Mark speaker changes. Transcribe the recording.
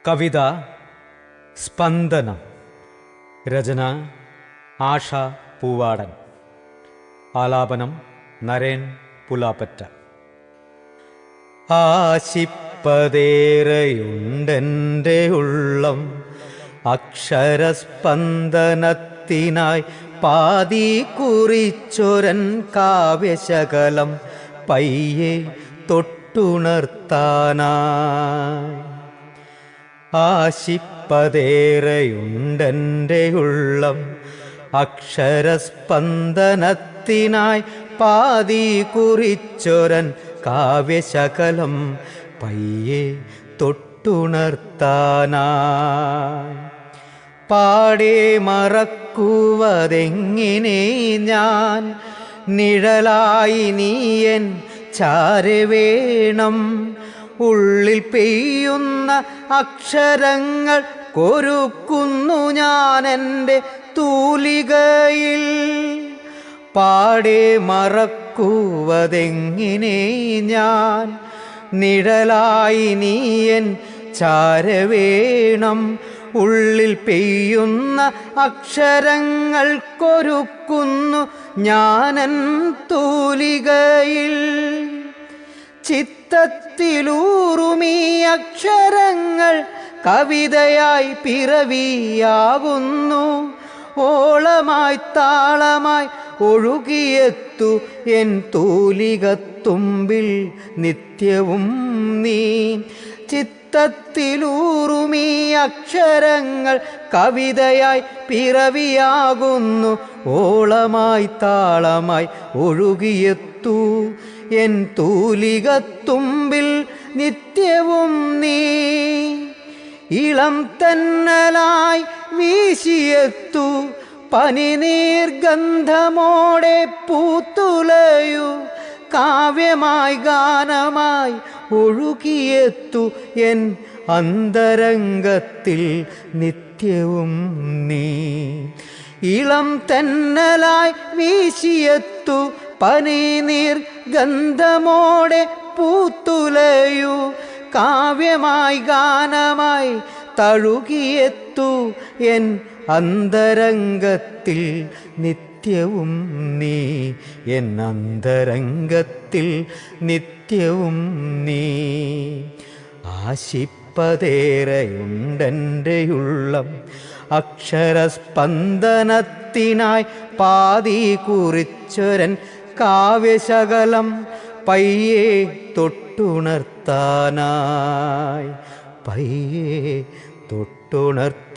Speaker 1: കവിത സ്പന്ദനം. രചന ആഷ പൂവാടൻ. ആലാപനം നരേൻ പുലാപ്പറ്റ. ആശിപ്പതേറെയുണ്ടെൻ്റെ ഉള്ളം അക്ഷരസ്പന്ദനത്തിനായി പാതി കുറിച്ചൊരൻ കാവ്യശകലം പയ്യെ തൊട്ടുണർത്താനായി. ആശിപ്പതേറെയുണ്ടെൻ്റെ ഉള്ളം അക്ഷരസ്പന്ദനത്തിനായി പാതി കുറിച്ചൊരൻ കാവ്യശകലം പയ്യെ തൊട്ടുണർത്താനായി. പാടെ മറക്കുവതെങ്ങിനെ ഞാൻ, നിഴലായി നീയൻ ചാരെ വേണം. ഉള്ളിൽ പെയ്യുന്ന അക്ഷരങ്ങൾ കൊരുക്കുന്നു ഞാൻ എൻ്റെ തൂലികയിൽ. പാടെ മറക്കുവതെങ്ങിനെ ഞാൻ, നിഴലായി നീയൻ ചാരെ വേണം. ഉള്ളിൽ പെയ്യുന്ന അക്ഷരങ്ങൾ കൊരുക്കുന്നു ഞാനൻ തൂലികയിൽ. ചിത്തത്തിലൂറുമീ അക്ഷരങ്ങൾ കവിതയായി പിറവിയാകുന്നു. ഓളമായി താളമായി ഒഴുകിയെത്തു എൻ തൂലികത്തുമ്പിൽ നിത്യവും നീ. ചിത്തത്തിലൂറുമീ അക്ഷരങ്ങൾ കവിതയായി പിറവിയാകുന്നു. ഓളമായി താളമായി ഒഴുകിയെത്തു എൻ തൂലികത്തുമ്പിൽ നിത്യവും നീ. ഇളം തന്നലായി വീശിയെത്തു പനിനീർഗന്ധമോടെ പൂത്തുലയു. കാവ്യമായി ഗാനമായി ഒഴുകിയെത്തു എൻ അന്തരംഗത്തിൽ നിത്യവും നീ. ഇളം തന്നലായി വീശിയെത്തു പനിനീർഗന്ധമോടെ പൂത്തുലയു. കാവ്യമായി ഗാനമായി തഴുകിയെത്തു എൻ അന്തരംഗത്തിൽ നിത്യവും നീ. എൻ അന്തരംഗത്തിൽ നിത്യവും നീ. ആശിപ്പതേറെയുണ്ടെൻ്റെ ഉള്ളം അക്ഷരസ്പന്ദനത്തിനായി പാതി കുറിച്ചൊരൻ കാവ്യശകലം പയ്യെ തൊട്ടുണർത്താനായി. പയ്യെ തൊട്ടുണർത്താനായി.